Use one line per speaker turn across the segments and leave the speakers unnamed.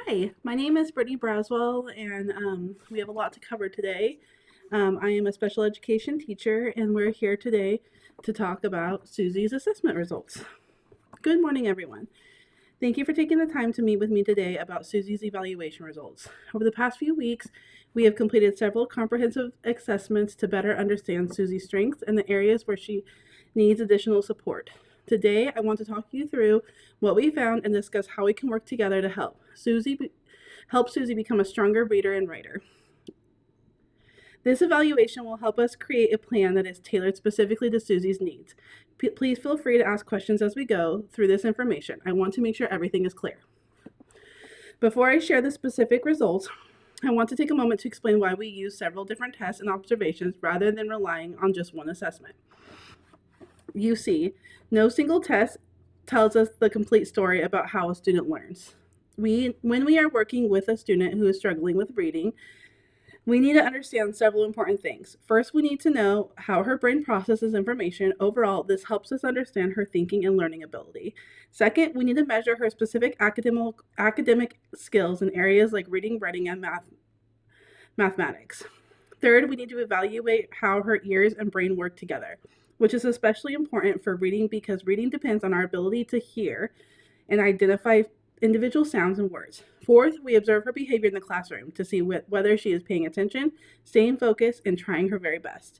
Hi, my name is Brittany Braswell, and we have a lot to cover today. I am a special education teacher, and we're here today to talk about Susie's assessment results. Good morning, everyone. Thank you for taking the time to meet with me today about Susie's evaluation results. Over the past few weeks, we have completed several comprehensive assessments to better understand Susie's strengths and the areas where she needs additional support. Today, I want to talk you through what we found and discuss how we can work together to help Susie become a stronger reader and writer. This evaluation will help us create a plan that is tailored specifically to Susie's needs. Please feel free to ask questions as we go through this information. I want to make sure everything is clear. Before I share the specific results, I want to take a moment to explain why we use several different tests and observations rather than relying on just one assessment. You see, no single test tells us the complete story about how a student learns. When we are working with a student who is struggling with reading, we need to understand several important things. First, we need to know how her brain processes information. Overall, this helps us understand her thinking and learning ability. Second, we need to measure her specific academic skills in areas like reading, writing, and mathematics. Third, we need to evaluate how her ears and brain work together, which is especially important for reading because reading depends on our ability to hear and identify individual sounds and words. Fourth, we observe her behavior in the classroom to see whether she is paying attention, staying focused, and trying her very best.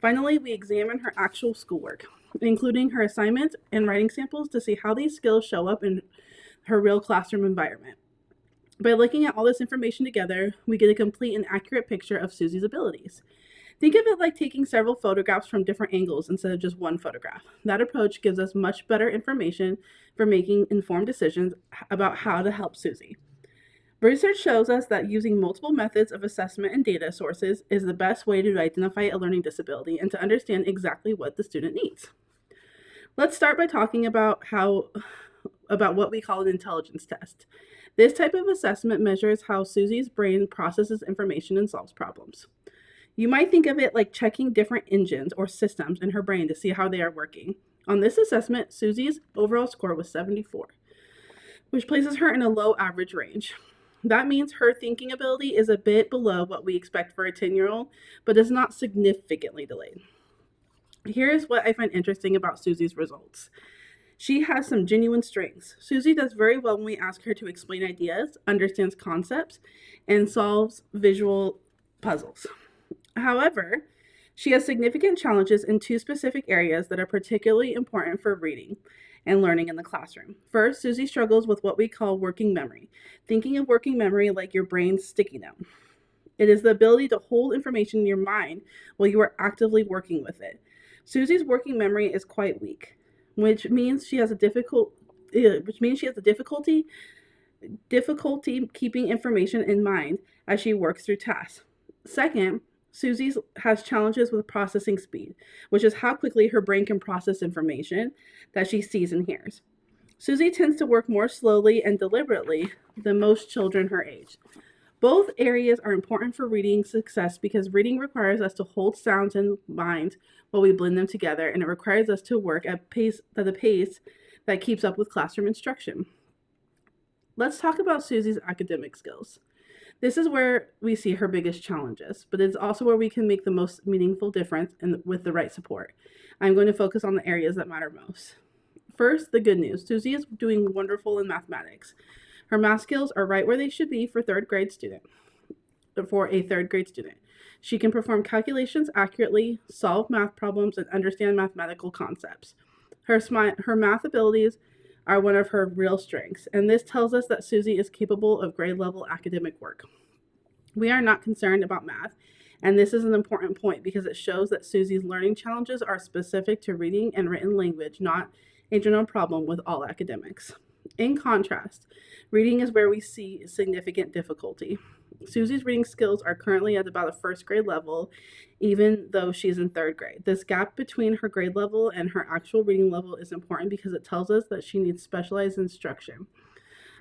Finally, we examine her actual schoolwork, including her assignments and writing samples to see how these skills show up in her real classroom environment. By looking at all this information together, we get a complete and accurate picture of Susie's abilities. Think of it like taking several photographs from different angles instead of just one photograph. That approach gives us much better information for making informed decisions about how to help Susie. Research shows us that using multiple methods of assessment and data sources is the best way to identify a learning disability and to understand exactly what the student needs. Let's start by talking about what we call an intelligence test. This type of assessment measures how Susie's brain processes information and solves problems. You might think of it like checking different engines or systems in her brain to see how they are working. On this assessment, Susie's overall score was 74, which places her in a low average range. That means her thinking ability is a bit below what we expect for a 10-year-old, but is not significantly delayed. Here's what I find interesting about Susie's results. She has some genuine strengths. Susie does very well when we ask her to explain ideas, understands concepts, and solves visual puzzles. However, she has significant challenges in two specific areas that are particularly important for reading and learning in the classroom. First, Susie struggles with what we call working memory. Thinking of working memory like your brain's sticky note. It is the ability to hold information in your mind while you are actively working with it. Susie's working memory is quite weak, which means she has a difficulty keeping information in mind as she works through tasks. Second, Susie has challenges with processing speed, which is how quickly her brain can process information that she sees and hears. Susie tends to work more slowly and deliberately than most children her age. Both areas are important for reading success because reading requires us to hold sounds in mind while we blend them together, and it requires us to work at a pace that keeps up with classroom instruction. Let's talk about Susie's academic skills. This is where we see her biggest challenges, but it's also where we can make the most meaningful difference with the right support. I'm going to focus on the areas that matter most. First, the good news. Susie is doing wonderful in mathematics. Her math skills are right where they should be for a third grade student. She can perform calculations accurately, solve math problems, and understand mathematical concepts. Her math abilities are one of her real strengths, and this tells us that Susie is capable of grade level academic work. We are not concerned about math, and this is an important point because it shows that Susie's learning challenges are specific to reading and written language, not a general problem with all academics. In contrast, reading is where we see significant difficulty. Susie's reading skills are currently at about a first grade level, even though she's in third grade. This gap between her grade level and her actual reading level is important because it tells us that she needs specialized instruction.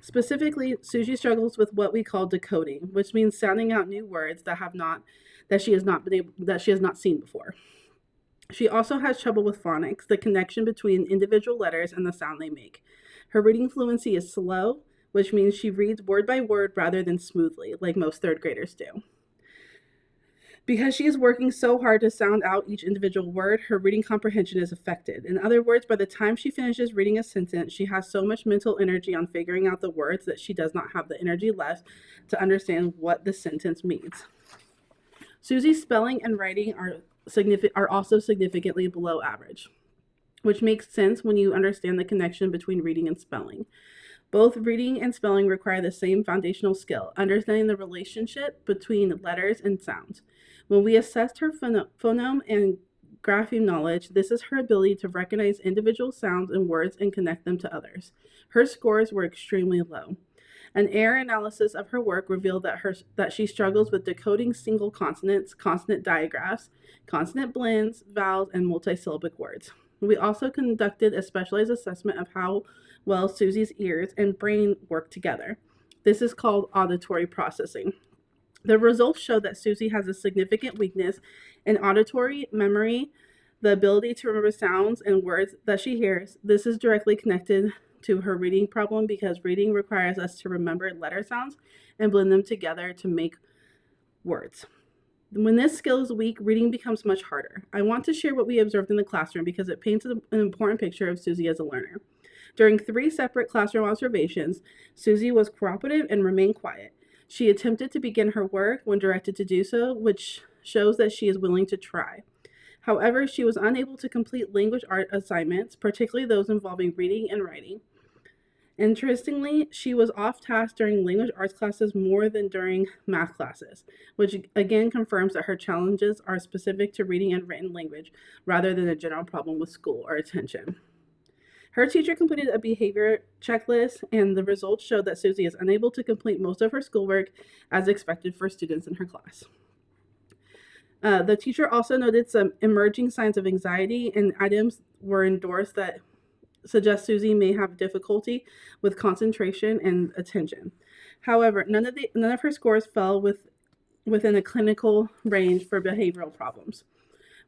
Specifically, Susie struggles with what we call decoding, which means sounding out new words that she has not seen before. She also has trouble with phonics, the connection between individual letters and the sound they make. Her reading fluency is slow, which means she reads word by word rather than smoothly, like most third graders do. Because she is working so hard to sound out each individual word, her reading comprehension is affected. In other words, by the time she finishes reading a sentence, she has so much mental energy on figuring out the words that she does not have the energy left to understand what the sentence means. Susie's spelling and writing are also significantly below average, which makes sense when you understand the connection between reading and spelling. Both reading and spelling require the same foundational skill, understanding the relationship between letters and sounds. When we assessed her phoneme and grapheme knowledge, this is her ability to recognize individual sounds and words and connect them to others. Her scores were extremely low. An error analysis of her work revealed that she struggles with decoding single consonants, consonant digraphs, consonant blends, vowels, and multisyllabic words. We also conducted a specialized assessment of how well Susie's ears and brain work together. This is called auditory processing. The results show that Susie has a significant weakness in auditory memory, the ability to remember sounds and words that she hears. This is directly connected to her reading problem because reading requires us to remember letter sounds and blend them together to make words. When this skill is weak, reading becomes much harder. I want to share what we observed in the classroom because it paints an important picture of Susie as a learner. During 3 separate classroom observations, Susie was cooperative and remained quiet. She attempted to begin her work when directed to do so, which shows that she is willing to try. However, she was unable to complete language art assignments, particularly those involving reading and writing. Interestingly, she was off task during language arts classes more than during math classes, which again confirms that her challenges are specific to reading and written language rather than a general problem with school or attention. Her teacher completed a behavior checklist, and the results showed that Susie is unable to complete most of her schoolwork as expected for students in her class. The teacher also noted some emerging signs of anxiety, and items were endorsed that suggest Susie may have difficulty with concentration and attention. However, none of her scores fell within a clinical range for behavioral problems,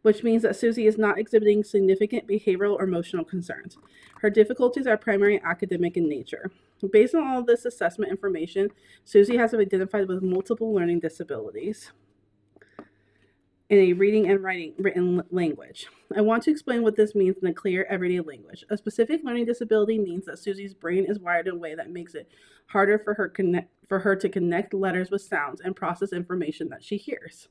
which means that Susie is not exhibiting significant behavioral or emotional concerns. Her difficulties are primarily academic in nature. Based on all of this assessment information, Susie has been identified with multiple learning disabilities in a reading and written language. I want to explain what this means in a clear, everyday language. A specific learning disability means that Susie's brain is wired in a way that makes it harder for her to connect letters with sounds and process information that she hears.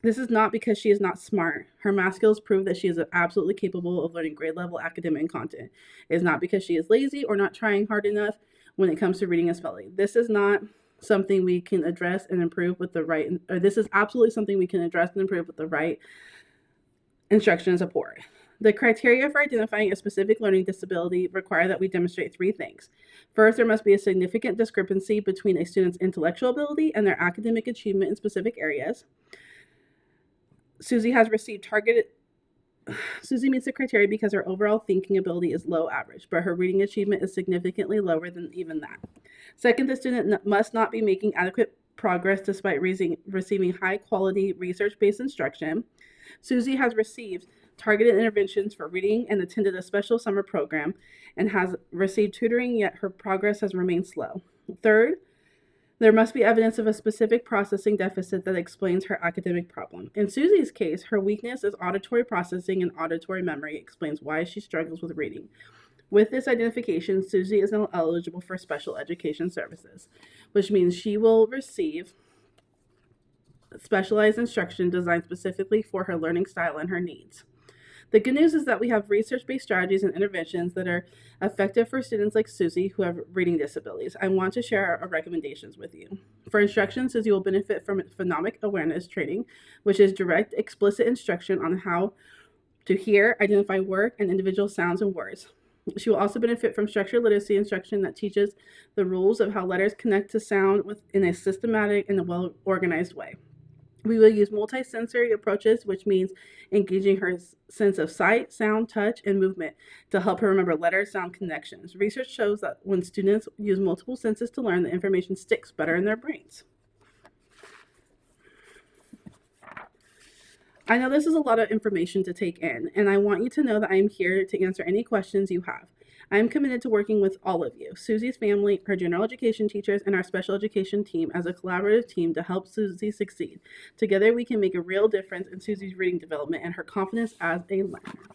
This is not because she is not smart. Her math skills prove that she is absolutely capable of learning grade-level academic content. It is not because she is lazy or not trying hard enough when it comes to reading and spelling. This is not something we can address and improve with the right, or this is absolutely something we can address and improve with the right instruction and support. The criteria for identifying a specific learning disability require that we demonstrate 3 things. First, there must be a significant discrepancy between a student's intellectual ability and their academic achievement in specific areas. Susie meets the criteria because her overall thinking ability is low average, but her reading achievement is significantly lower than even that. Second, the student must not be making adequate progress despite receiving high-quality research-based instruction. Susie has received targeted interventions for reading and attended a special summer program and has received tutoring, yet her progress has remained slow. Third, there must be evidence of a specific processing deficit that explains her academic problem. In Susie's case, her weakness is auditory processing, and auditory memory explains why she struggles with reading. With this identification, Susie is now eligible for special education services, which means she will receive specialized instruction designed specifically for her learning style and her needs. The good news is that we have research-based strategies and interventions that are effective for students like Susie who have reading disabilities. I want to share our recommendations with you. For instruction, Susie will benefit from phonemic awareness training, which is direct, explicit instruction on how to hear, identify word and individual sounds and words. She will also benefit from structured literacy instruction that teaches the rules of how letters connect to sound in a systematic and well-organized way. We will use multisensory approaches, which means engaging her sense of sight, sound, touch, and movement to help her remember letter-sound connections. Research shows that when students use multiple senses to learn, the information sticks better in their brains. I know this is a lot of information to take in, and I want you to know that I am here to answer any questions you have. I am committed to working with all of you, Susie's family, her general education teachers, and our special education team as a collaborative team to help Susie succeed. Together, we can make a real difference in Susie's reading development and her confidence as a learner.